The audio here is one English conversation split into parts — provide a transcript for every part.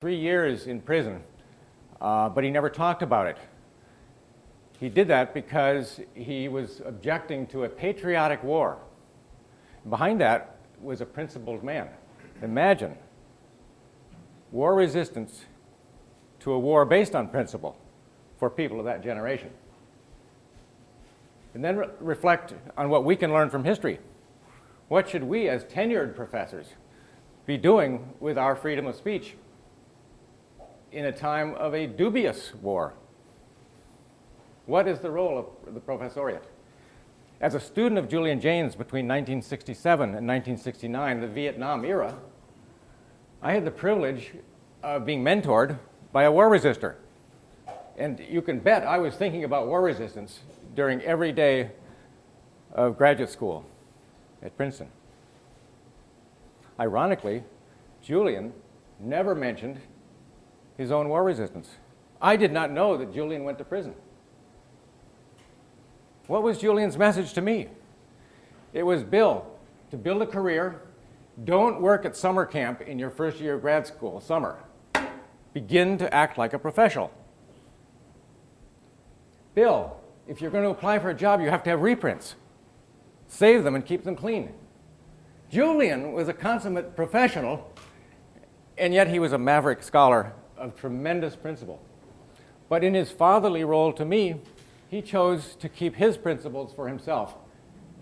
3 years in prison, but he never talked about it. He did that because he was objecting to a patriotic war. Behind that was a principled man. Imagine war resistance to a war based on principle for people of that generation. And then reflect on what we can learn from history. What should we, as tenured professors, be doing with our freedom of speech in a time of a dubious war? What is the role of the professoriate? As a student of Julian Jaynes between 1967 and 1969, the Vietnam era, I had the privilege of being mentored by a war resister. And you can bet I was thinking about war resistance during every day of graduate school at Princeton. Ironically, Julian never mentioned his own war resistance. I did not know that Julian went to prison. What was Julian's message to me? It was, Bill, to build a career, don't work at summer camp in your first year of grad school, summer. Begin to act like a professional. Bill, if you're going to apply for a job, you have to have reprints. Save them and keep them clean. Julian was a consummate professional, and yet he was a maverick scholar of tremendous principle. But in his fatherly role to me, he chose to keep his principles for himself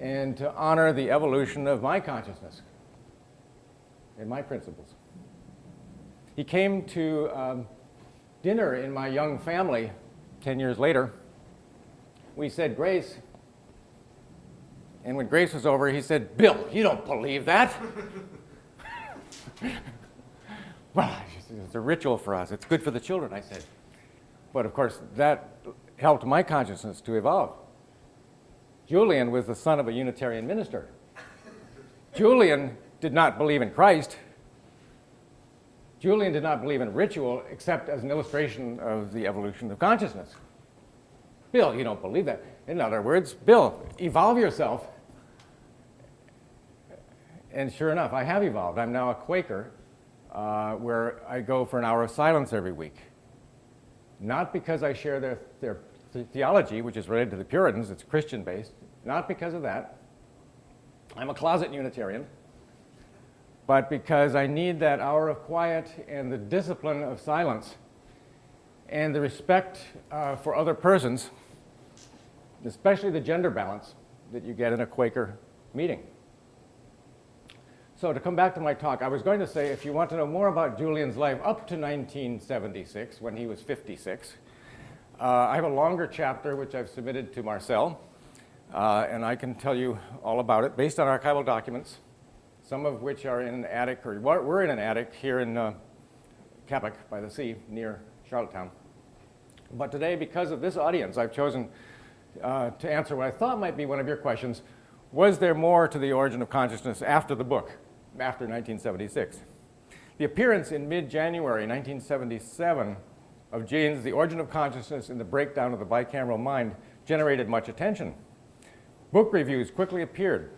and to honor the evolution of my consciousness and my principles. He came to dinner in my young family 10 years later. We said grace, and when grace was over, he said, Bill, you don't believe that? Well, it's a ritual for us. It's good for the children, I said. But of course, that helped my consciousness to evolve. Julian was the son of a Unitarian minister. Julian did not believe in Christ. Julian did not believe in ritual except as an illustration of the evolution of consciousness. Bill, you don't believe that. In other words, Bill, evolve yourself. And sure enough, I have evolved. I'm now a Quaker where I go for an hour of silence every week. Not because I share their theology, which is related to the Puritans, it's Christian-based. Not because of that. I'm a closet Unitarian. But because I need that hour of quiet and the discipline of silence and the respect for other persons, especially the gender balance that you get in a Quaker meeting. So to come back to my talk, I was going to say, if you want to know more about Julian's life up to 1976, when he was 56, I have a longer chapter which I've submitted to Marcel, and I can tell you all about it based on archival documents, some of which are in an attic, or we're in an attic here in Capac by the sea near Charlottetown. But today, because of this audience, I've chosen to answer what I thought might be one of your questions. Was there more to the origin of consciousness after the book, after 1976? The appearance in mid-January 1977 of Jaynes' The Origin of Consciousness and the Breakdown of the Bicameral Mind generated much attention. Book reviews quickly appeared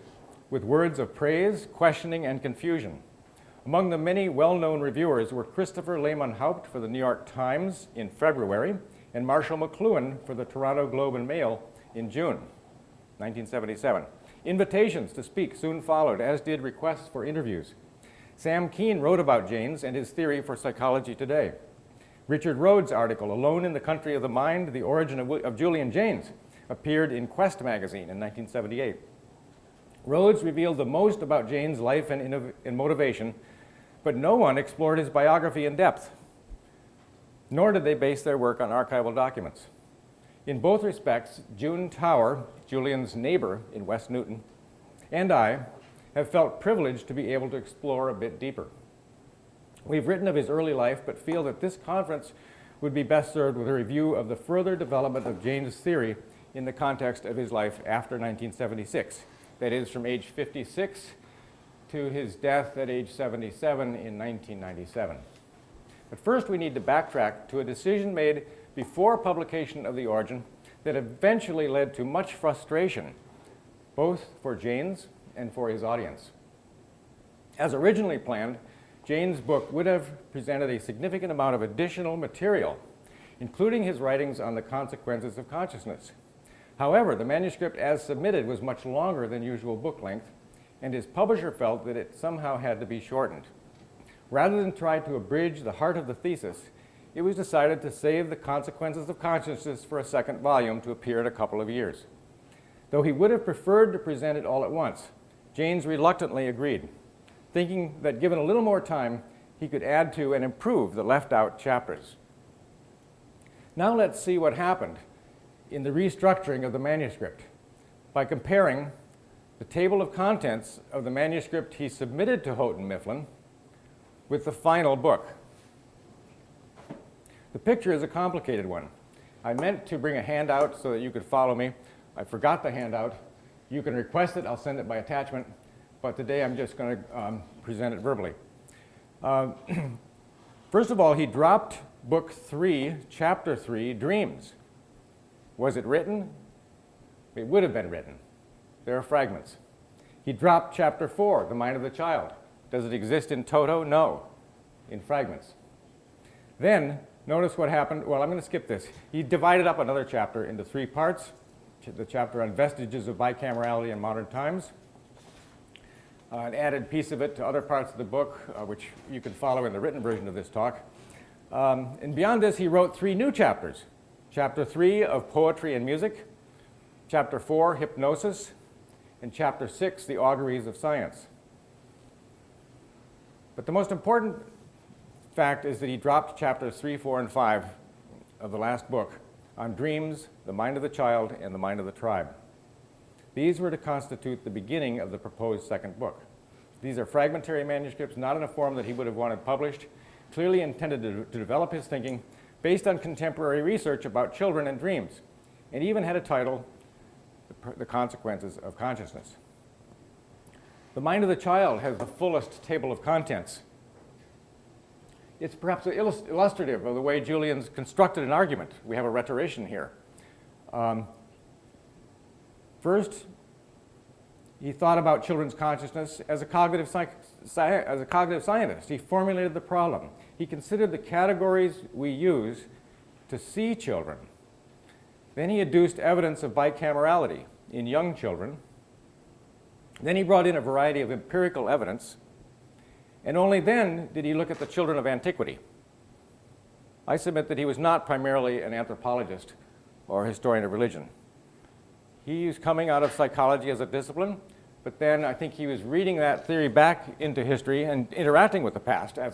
with words of praise, questioning, and confusion. Among the many well-known reviewers were Christopher Lehman Haupt for the New York Times in February and Marshall McLuhan for the Toronto Globe and Mail in June 1977. Invitations to speak soon followed, as did requests for interviews. Sam Keane wrote about Jaynes and his theory for psychology today. Richard Rhodes' article, Alone in the Country of the Mind, The Origin of Julian Jaynes, appeared in Quest magazine in 1978. Rhodes revealed the most about Jaynes' life and motivation, but no one explored his biography in depth, nor did they base their work on archival documents. In both respects, June Tower, Julian's neighbor in West Newton, and I have felt privileged to be able to explore a bit deeper. We've written of his early life, but feel that this conference would be best served with a review of the further development of Jaynes' theory in the context of his life after 1976. That is, from age 56 to his death at age 77 in 1997. But first we need to backtrack to a decision made before publication of The Origin that eventually led to much frustration, both for Jaynes and for his audience. As originally planned, Jaynes' book would have presented a significant amount of additional material, including his writings on the consequences of consciousness. However, the manuscript as submitted was much longer than usual book length, and his publisher felt that it somehow had to be shortened. Rather than try to abridge the heart of the thesis, it was decided to save the consequences of consciousness for a second volume to appear in a couple of years. Though he would have preferred to present it all at once, Jaynes reluctantly agreed, thinking that given a little more time, he could add to and improve the left-out chapters. Now let's see what happened in the restructuring of the manuscript by comparing the table of contents of the manuscript he submitted to Houghton Mifflin with the final book. The picture is a complicated one. I meant to bring a handout so that you could follow me. I forgot the handout. You can request it. I'll send it by attachment. But today I'm just going to present it verbally. First of all, he dropped Book 3, Chapter 3, Dreams. Was it written? It would have been written. There are fragments. He dropped Chapter 4, The Mind of the Child. Does it exist in toto? No, in fragments. Then, notice what happened. Well, I'm going to skip this. He divided up another chapter into 3 parts. The chapter on vestiges of bicamerality in modern times. An added piece of it to other parts of the book, which you can follow in the written version of this talk. And beyond this, he wrote 3 new chapters. Chapter 3 of Poetry and Music, Chapter 4, Hypnosis, and Chapter 6, The Auguries of Science. But the most important fact is that he dropped Chapters 3, 4, and 5 of the last book on dreams, the mind of the child, and the mind of the tribe. These were to constitute the beginning of the proposed second book. These are fragmentary manuscripts, not in a form that he would have wanted published, clearly intended to develop his thinking based on contemporary research about children and dreams, and even had a title, The Consequences of Consciousness. The Mind of the Child has the fullest table of contents. It's perhaps illustrative of the way Julian's constructed an argument. We have a rhetorician here. First, he thought about children's consciousness as a cognitive scientist. He formulated the problem. He considered the categories we use to see children. Then he adduced evidence of bicamerality in young children. Then he brought in a variety of empirical evidence. And only then did he look at the children of antiquity. I submit that he was not primarily an anthropologist or historian of religion. He was coming out of psychology as a discipline, but then I think he was reading that theory back into history and interacting with the past as a